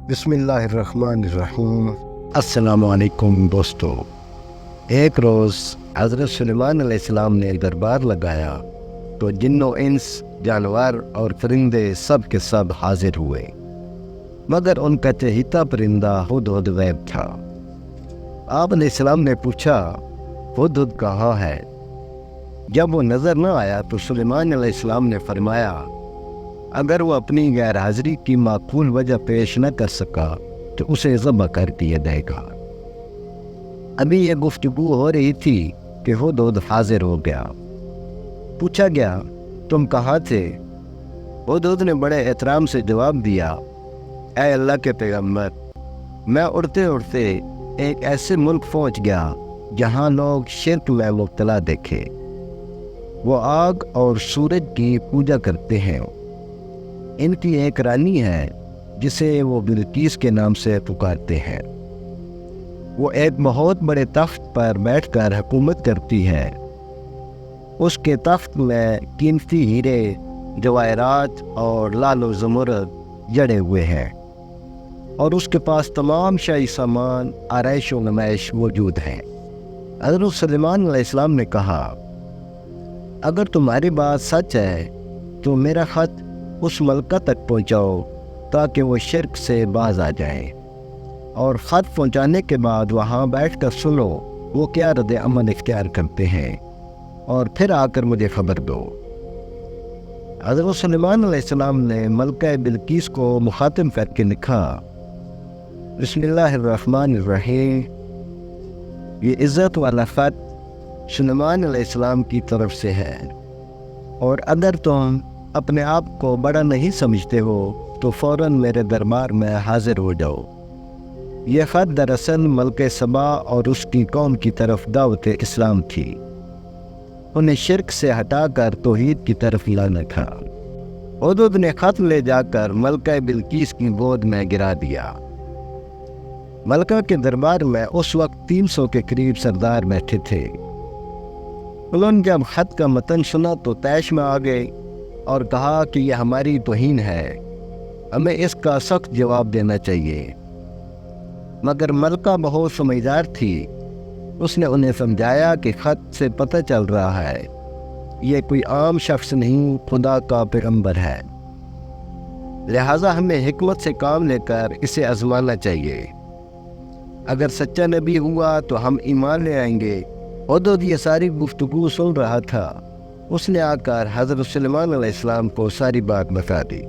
بسم اللہ الرحمن الرحیم۔ السلام علیکم دوستو۔ ایک روز حضرت سلیمان علیہ السلام نے دربار لگایا تو جن و انس، جانور اور پرندے سب کے سب حاضر ہوئے، مگر ان کا چہیتا پرندہ ہدہد غائب تھا۔ آپ علیہ السلام نے پوچھا ہدہد کہاں ہے؟ جب وہ نظر نہ آیا تو سلیمان علیہ السلام نے فرمایا اگر وہ اپنی غیر حاضری کی معقول وجہ پیش نہ کر سکا تو اسے ذبح کر دیا جائے گا۔ ابھی یہ گفتگو ہو رہی تھی کہ ہدہد حاضر ہو گیا۔ پوچھا گیا تم کہاں تھے؟ ہدہد نے بڑے احترام سے جواب دیا، اے اللہ کے پیغمبر، میں اڑتے اڑتے ایک ایسے ملک پہنچ گیا جہاں لوگ شرک میں مبتلا دیکھے۔ وہ آگ اور سورج کی پوجا کرتے ہیں۔ ان کی ایک رانی ہے جسے وہ بلقیس کے نام سے پکارتے ہیں۔ وہ ایک بہت بڑے تخت پر بیٹھ کر حکومت کرتی ہے۔ اس کے تخت میں قیمتی ہیرے، جواہرات اور لال و زمرد جڑے ہوئے ہیں، اور اس کے پاس تمام شاہی سامان، آرائش و نمائش موجود ہیں۔ حضرت سلیمان علیہ السلام نے کہا اگر تمہاری بات سچ ہے تو میرا خط اس ملکہ تک پہنچاؤ تاکہ وہ شرک سے باز آ جائیں، اور خط پہنچانے کے بعد وہاں بیٹھ کر سنو وہ کیا رد عمل اختیار کرتے ہیں، اور پھر آ کر مجھے خبر دو۔ حضرت سلیمان علیہ السلام نے ملکہ بلقیس کو مخاطب کر کے لکھا، بسم اللہ الرحمن الرحیم۔ یہ عزت والا خط سلیمان علیہ السلام کی طرف سے ہے، اور اگر تم اپنے آپ کو بڑا نہیں سمجھتے ہو تو فوراً میرے دربار میں حاضر ہو جاؤ۔ یہ خط دراصل ملک سبا اور اس کی قوم کی طرف دعوت اسلام تھی۔ انہیں شرک سے ہٹا کر توحید کی طرف لانا تھا۔ ہدہد نے خط لے جا کر ملکہ بلقیس کی گود میں گرا دیا۔ ملکہ کے دربار میں اس وقت 300 کے قریب سردار بیٹھے تھے۔ انہوں نے جب خط کا متن سنا تو طیش میں آ گئے اور کہا کہ یہ ہماری توہین ہے، ہمیں اس کا سخت جواب دینا چاہیے۔ مگر ملکہ بہت سمجھدار تھی۔ اس نے انہیں سمجھایا کہ خط سے پتہ چل رہا ہے یہ کوئی عام شخص نہیں، خدا کا پیغمبر ہے، لہٰذا ہمیں حکمت سے کام لے کر اسے آزمانا چاہیے۔ اگر سچا نبی ہوا تو ہم ایمان لے آئیں گے۔ ہدہد یہ ساری گفتگو سن رہا تھا۔ اس نے آ کر حضرت سلیمان علیہ السلام کو ساری بات بتا دی۔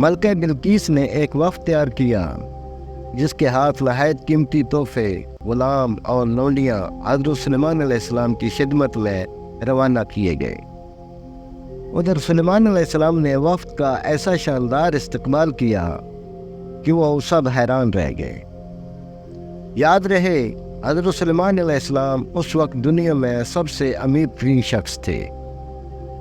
ملکہ بلقیس نے ایک وفد تیار کیا جس کے ہاتھ نہایت قیمتی تحفے، غلام اور لونڈیاں حضرت سلیمان علیہ السلام کی خدمت میں روانہ کیے گئے۔ ادھر سلیمان علیہ السلام نے وفد کا ایسا شاندار استقبال کیا کہ وہ سب حیران رہ گئے۔ یاد رہے حضرت سلیمان علیہ السلام اس وقت دنیا میں سب سے امیر ترین شخص تھے۔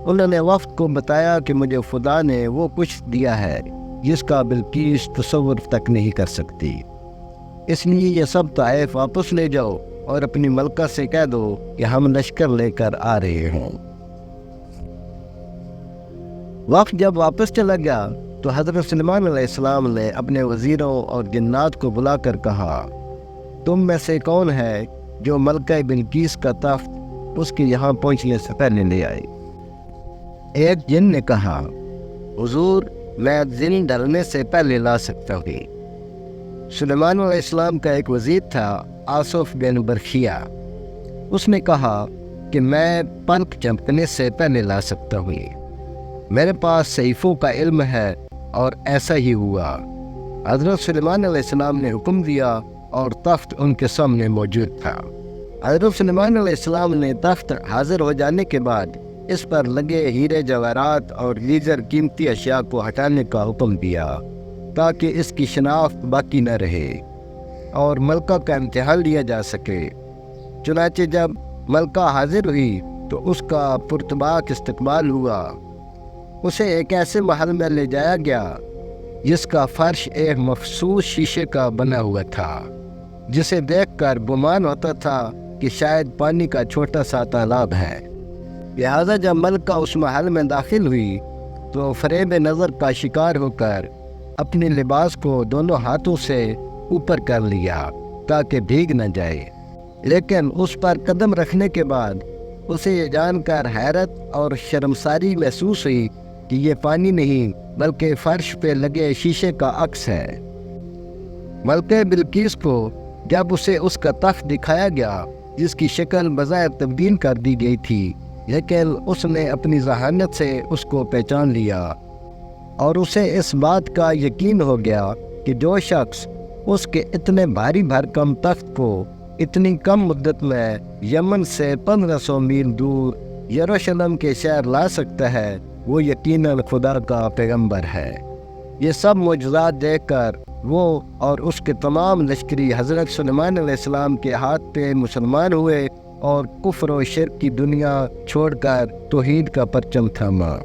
انہوں نے وفد کو بتایا کہ مجھے خدا نے وہ کچھ دیا ہے جس کا بلقیس تصور تک نہیں کر سکتی، اس لیے یہ سب طائف واپس لے جاؤ اور اپنی ملکہ سے کہہ دو کہ ہم لشکر لے کر آ رہے ہیں۔ وفد جب واپس چلا گیا تو حضرت سلیمان علیہ السلام نے اپنے وزیروں اور جنات کو بلا کر کہا، تم میں سے کون ہے جو ملکہ بلقیس کا تخت اس کے یہاں پہنچنے سے پہلے لے آئے؟ ایک جن نے کہا، حضور میں دن ڈھلنے سے پہلے لا سکتا ہوں۔ سلیمان علیہ السلام کا ایک وزیر تھا، آصف بن برخیا۔ اس نے کہا کہ میں پلک چمکنے سے پہلے لا سکتا ہوں۔ میرے پاس صحیفوں کا علم ہے، اور ایسا ہی ہوا۔ حضرت سلیمان علیہ السلام نے حکم دیا اور تخت ان کے سامنے موجود تھا۔ حضرت سلیمان علیہ السلام نے تخت حاضر ہو جانے کے بعد اس پر لگے ہیرے، جواہرات اور دیگر قیمتی اشیاء کو ہٹانے کا حکم دیا تاکہ اس کی شناخت باقی نہ رہے اور ملکہ کا امتحان لیا جا سکے۔ چنانچہ جب ملکہ حاضر ہوئی تو اس کا پرتباک استقبال ہوا۔ اسے ایک ایسے محل میں لے جایا گیا جس کا فرش ایک مخصوص شیشے کا بنا ہوا تھا، جسے دیکھ کر گمان ہوتا تھا کہ شاید پانی کا چھوٹا سا تالاب ہے۔ لہذا جب ملکہ اس محل میں داخل ہوئی تو فریب نظر کا شکار ہو کر اپنے لباس کو دونوں ہاتھوں سے اوپر کر لیا تاکہ بھیگ نہ جائے، لیکن اس پر قدم رکھنے کے بعد اسے یہ جان کر حیرت اور شرمساری محسوس ہوئی کہ یہ پانی نہیں بلکہ فرش پہ لگے شیشے کا عکس ہے۔ ملکہ بلقیس کو جب اسے اس کا تخت دکھایا گیا جس کی شکل بظاہر تبدیل کر دی گئی تھی، لیکن اس نے اپنی ذہانت سے اس کو پہچان لیا اور اسے اس بات کا یقین ہو گیا کہ جو شخص اس کے اتنے بھاری بھرکم تخت کو اتنی کم مدت میں یمن سے 1500 میل دور یروشلم کے شہر لا سکتا ہے، وہ یقیناً خدا کا پیغمبر ہے۔ یہ سب معجزات دیکھ کر وہ اور اس کے تمام لشکری حضرت سلیمان علیہ السلام کے ہاتھ پہ مسلمان ہوئے اور کفر و شرک کی دنیا چھوڑ کر توحید کا پرچم تھاما۔